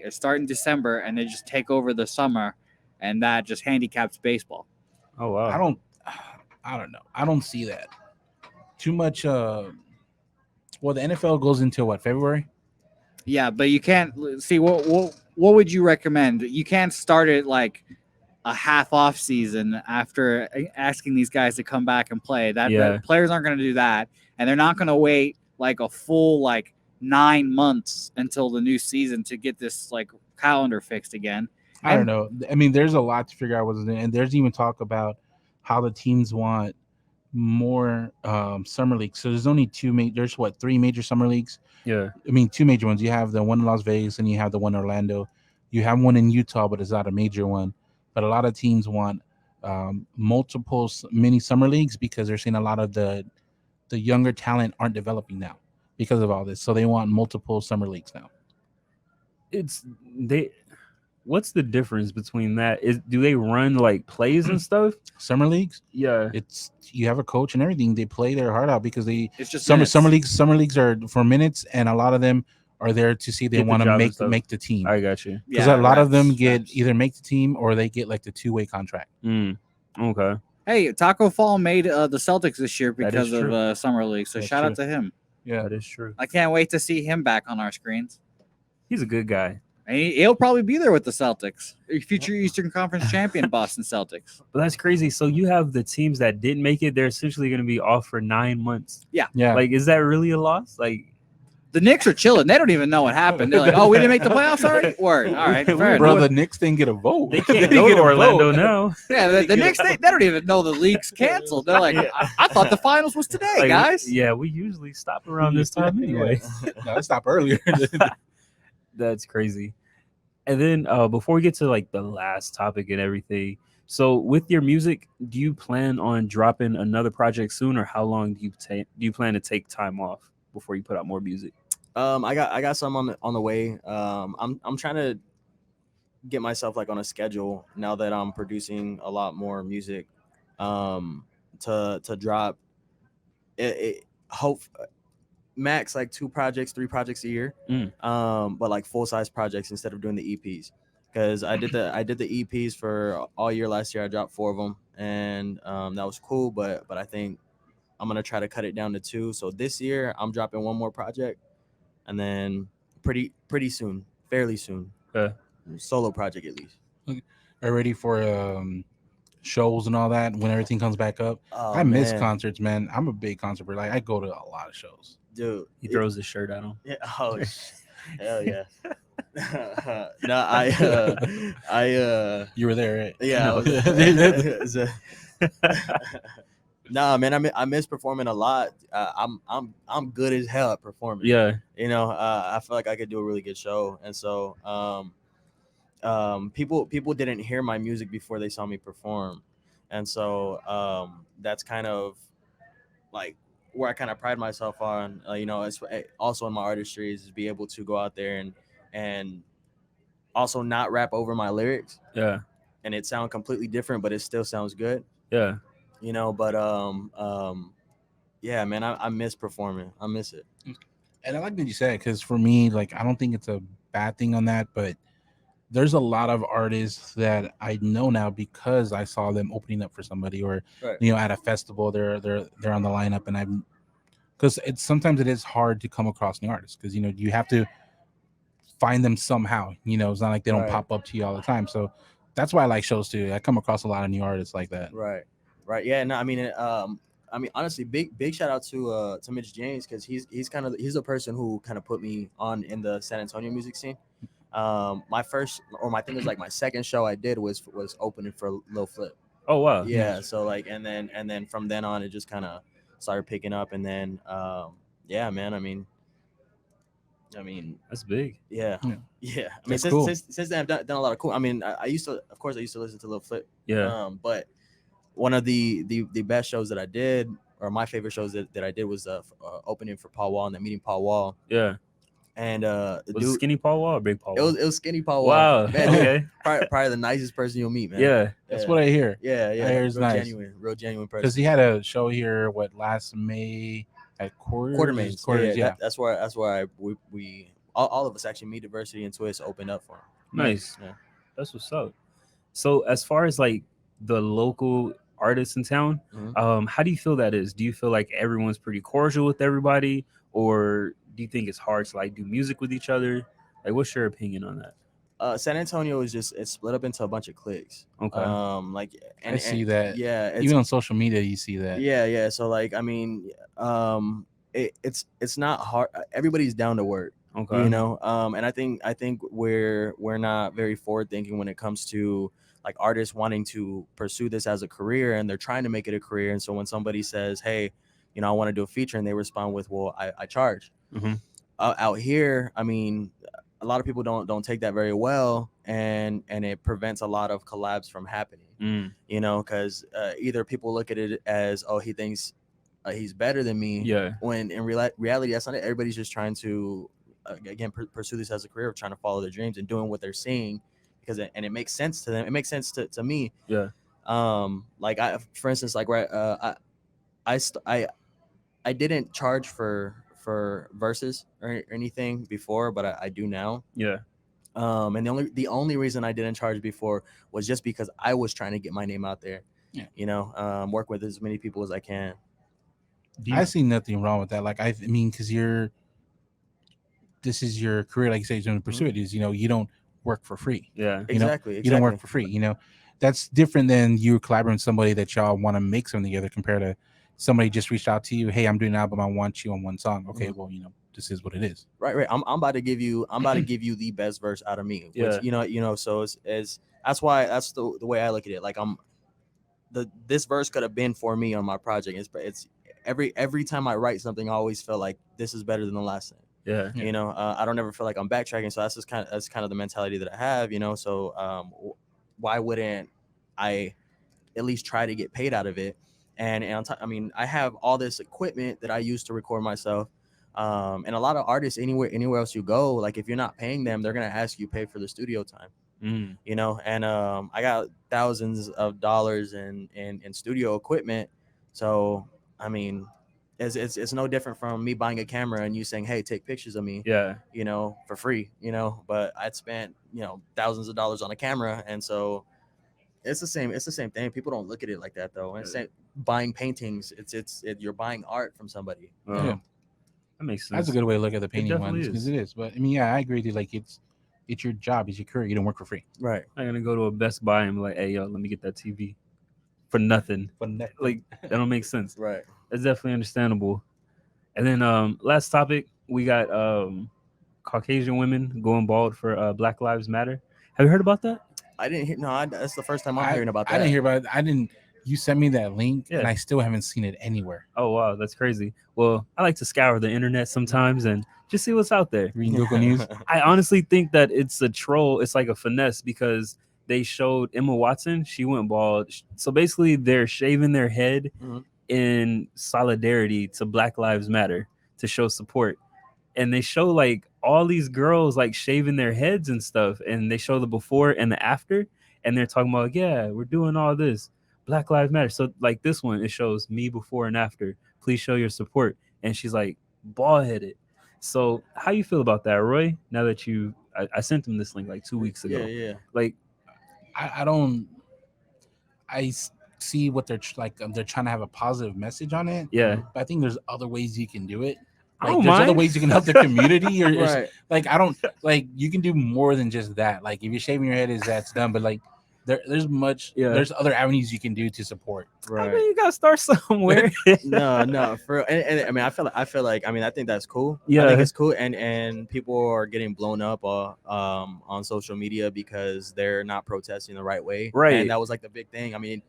start in December, and they just take over the summer, and that just handicaps baseball. Oh wow. I don't know. I don't see that too much. Well, the NFL goes into what, February? Yeah, but you can't see what would you recommend? You can't start it like a half off season after asking these guys to come back and play. That players aren't going to do that, and they're not going to wait like a full 9 months until the new season to get this calendar fixed again. I don't know. I mean, there's a lot to figure out what's in it, and there's even talk about how the teams want more summer leagues. So there's only 3 major summer leagues. Yeah. I mean, 2 major ones. You have the one in Las Vegas and you have the one in Orlando. You have one in Utah, but it's not a major one. But a lot of teams want multiple mini summer leagues because they're seeing a lot of the younger talent aren't developing now because of all this. So they want multiple summer leagues now. What's the difference between that? Do they run plays and stuff? Summer leagues? Yeah. It's you have a coach and everything. They play their heart out because it's just summer leagues are for minutes, and a lot of them are there to see they want to make the team. I got you. Because a lot of them either make the team or they get the 2-way contract. Okay. Hey, Taco Fall made the Celtics this year because of summer league. So shout out to him. Yeah, that is true. I can't wait to see him back on our screens. He's a good guy. And he'll probably be there with the Celtics, future Eastern Conference champion Boston Celtics. But that's crazy. So you have the teams that didn't make it; they're essentially going to be off for 9 months. Yeah. Like, is that really a loss? Like, The Knicks are chilling. They don't even know what happened. They're like, "Oh, we didn't make the playoffs already." Word. All right, fair Bro, enough. the Knicks didn't get a vote. they can't go to Orlando now. Yeah, the Knicks, they don't even know the league's canceled. They're like, I thought the finals was today, Like, guys. Yeah, we usually stop around this time anyway. No, let's stop earlier. That's crazy. And then before we get to like the last topic and everything, so with your music, do you plan on dropping another project soon, or how long do you plan to take time off before you put out more music? I got some on the way. I'm trying to get myself like on a schedule now that I'm producing a lot more music. To drop hope max like 2 projects, 3 projects a year. But like full size projects instead of doing the EPs. Because I did the EPs for all year last year. I dropped 4 of them, and that was cool. But I think I'm gonna try to cut it down to 2. So this year I'm dropping 1 more project, and then pretty soon, fairly soon, solo project at least. Are ready for shows and all that when everything comes back up? Oh, I miss man. concerts, man. I'm a big concert person. Like I go to a lot of shows. Dude. He throws his shirt at him. Yeah. Oh, hell yeah. No, I You were there, right? yeah. No. Nah, man, I miss performing a lot. I'm good as hell at performing. Yeah. You know, I feel like I could do a really good show, and so people didn't hear my music before they saw me perform, and so that's kind of like where I kind of pride myself on. You know, it's also in my artistry is to be able to go out there and also not rap over my lyrics. Yeah. And it sound completely different, but it still sounds good. Yeah. You know, but yeah, man, I miss performing. I miss it. And I like that you said, because for me, like, I don't think it's a bad thing on that, but there's a lot of artists that I know now because I saw them opening up for somebody, or Right. you know, at a festival, they're on the lineup, and I'm because it's sometimes it is hard to come across new artists because you know you have to find them somehow. You know, it's not like they don't Right. pop up to you all the time. So that's why I like shows too. I come across a lot of new artists like that. Right. Yeah. No, I mean, honestly, big shout out to Mitch James, because he's the person who kind of put me on in the San Antonio music scene. My first, or I think it was like my second show I did was opening for Lil Flip. Oh wow. Yeah. So like, and then from then on, it just kind of started picking up, and then yeah, man. I mean, That's big. yeah. I mean, That's since, cool. since then I've done a lot of cool. I mean, I used to listen to Lil Flip. Yeah. But one of the best shows that I did, or my favorite shows that I did, was opening for Paul Wall and then meeting Paul Wall. Yeah. And Was it Skinny Paul Wall or Big Paul it Wall? was Skinny Paul Wall. Wow. Man, Okay. probably the nicest person you'll meet, man. Yeah. That's what I hear. Yeah. I hear it's real nice. real genuine person. Because he had a show here last May at Quartermains. Quarters, yeah. That's where we all of us actually, Me, Diversity, and Twist opened up for him. Nice. Yeah. That's what's up. So as far as like the local artists in town, Mhm. how do you feel that is? Do you feel like everyone's pretty cordial with everybody, or do you think it's hard to like do music with each other? Like, what's your opinion on that? San Antonio is it's split up into a bunch of cliques. Okay. Like I see that. Yeah, it's, Even on social media, you see that. yeah. So like, I mean, it's not hard. Everybody's down to work. Okay. You know, and I think we're not very forward thinking when it comes to like artists wanting to pursue this as a career, and they're trying to make it a career. And so when somebody says, hey, you know, I want to do a feature, and they respond with, well, I charge. Mhm. Out here, I mean, a lot of people don't take that very well, and it prevents a lot of collabs from happening. You know, because either people look at it as, oh, he thinks he's better than me. Yeah. When in reality, that's not it. Everybody's just trying to again pursue this as a career, of trying to follow their dreams and doing what they're seeing, because it makes sense to them. It makes sense to me. Yeah. Like for instance, like I didn't charge for verses or anything before, but I do now. Yeah. And the only reason I didn't charge before was just because I was trying to get my name out there. Yeah. You know, work with as many people as I can. I see nothing wrong with that. Like, I mean, because this is your career, like you say, you're going to pursue it. Is, you know, you don't work for free. Yeah. You know, Exactly. you don't work for free. You know, that's different than you collaborating with somebody that y'all want to make something together compared to somebody just reached out to you. Hey, I'm doing an album. I want you on one song. Okay, well, you know, this is what it is. Right. I'm about to give you the best verse out of me. Yeah. Which so it's that's why that's the way I look at it. Like this verse could have been for me on my project. It's every time I write something, I always feel like this is better than the last thing. Yeah. You know, I don't ever feel like I'm backtracking. So that's kind of the mentality that I have. You know, so why wouldn't I at least try to get paid out of it? And I mean, I have all this equipment that I use to record myself. And a lot of artists anywhere else you go, like if you're not paying them, they're gonna ask you pay for the studio time. You know, and I got thousands of dollars in studio equipment. So I mean, it's no different from me buying a camera and you saying, hey, take pictures of me, Yeah. you know, for free, you know. But I'd spent, you know, thousands of dollars on a camera, and so it's the same thing. People don't look at it like that though. And same, buying paintings, you're buying art from somebody. Yeah. That makes sense. That's a good way to look at the painting definitely ones, because is. it is. But I mean, yeah, I agree with you. Like it's your job, it's your career. You don't work for free. Right. I'm gonna go to a Best Buy and be like, hey yo, let me get that TV for nothing. Like that don't make sense. Right. That's definitely understandable. And then last topic, we got Caucasian women going bald for Black Lives Matter. Have you heard about that? I didn't hear. No, that's the first time I'm hearing about that. I didn't hear about it. I didn't. You sent me that link, Yeah. and I still haven't seen it anywhere. Oh wow, that's crazy. Well, I like to scour the internet sometimes and just see what's out there. Reading Google News. I honestly think that it's a troll. It's like a finesse because they showed Emma Watson. She went bald. So basically, they're shaving their head Mhm. in solidarity to Black Lives Matter to show support. And they show like all these girls like shaving their heads and stuff. And they show the before and the after. And they're talking about, yeah, we're doing all this. Black Lives Matter. So like this one, it shows me before and after. Please show your support. And she's like bald headed. So how you feel about that, Roy? Now that I sent him this link like 2 weeks ago. Yeah. Like, I don't. See what they're like. They're trying to have a positive message on it. yeah. But I think there's other ways you can do it. I Like don't there's other mind. ways you can help the community. Or Right. like I don't like you can do more than just that. Like if you're shaving your head, that's done. But like there's there's other avenues you can do to support. I mean, you gotta start somewhere. No, for and I mean, I feel like I mean, I think that's cool. Yeah. I think it's cool, and people are getting blown up on social media because they're not protesting the right way. Right. And that was like the big thing. I mean,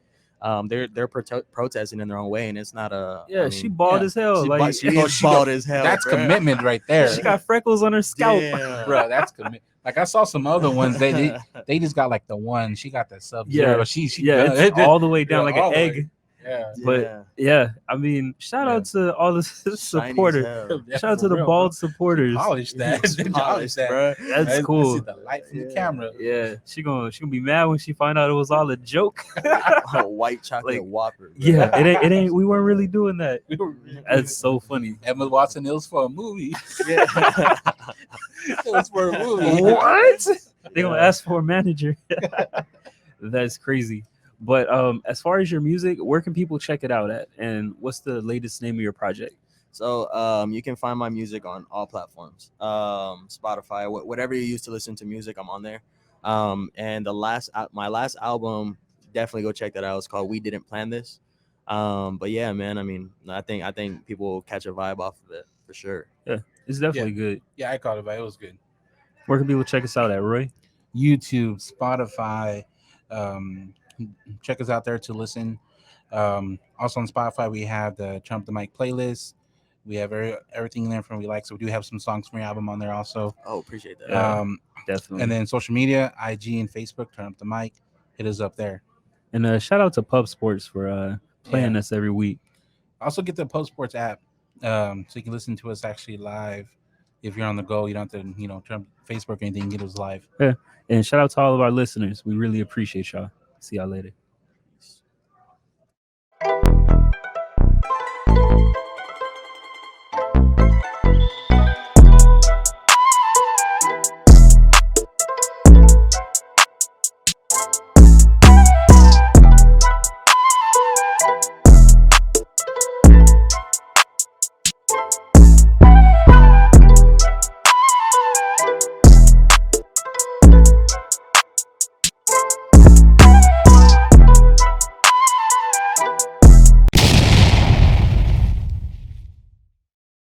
they're protesting in their own way, and it's not a. Yeah, I she mean, bald as hell. Like she is bald as hell. That's bro. commitment right there. she got freckles on her scalp. Damn. Bro, that's commitment. Like I saw some other ones. They just got like the one. She got the sub zero. Yeah. She Yeah, it's all the way down like all an the way. egg. Yeah. But yeah, I mean, shout out to all the Shiny as supporters. hell. Yeah, Shout out for to the real, bald bro. supporters. Polish that. Polish Polished, that. bro. That's I cool. see the light from the Yeah. camera. Yeah, she gonna be mad when she find out it was all a joke. A white chocolate Like, Whopper. bro. Yeah, it ain't. We weren't really doing that. That's so funny. Emma Watson, it was for a movie. Yeah. It was for a movie. What? They gonna ask for a manager. That's crazy. But as far as your music, where can people check it out at? And what's the latest name of your project? So you can find my music on all platforms. Spotify, whatever you use to listen to music, I'm on there. And my last album, definitely go check that out. It's called We Didn't Plan This. But yeah, man, I mean, I think people will catch a vibe off of it for sure. Yeah, it's definitely good. Yeah, I caught it, but it was good. Where can people check us out at, Roy? YouTube, Spotify. Check us out there to listen. Also on Spotify, we have the Trump the Mic playlist. We have everything in there from we like. So we do have some songs from your album on there also. Oh, appreciate that. Yeah. Definitely. And then social media, IG and Facebook, Turn Up the Mic. Hit us up there. And shout out to Pub Sports for playing us every week. Also get the Pub Sports app so you can listen to us actually live. If you're on the go, you don't have to, turn Facebook or anything, get us live. Yeah. And shout out to all of our listeners. We really appreciate y'all. See y'all later.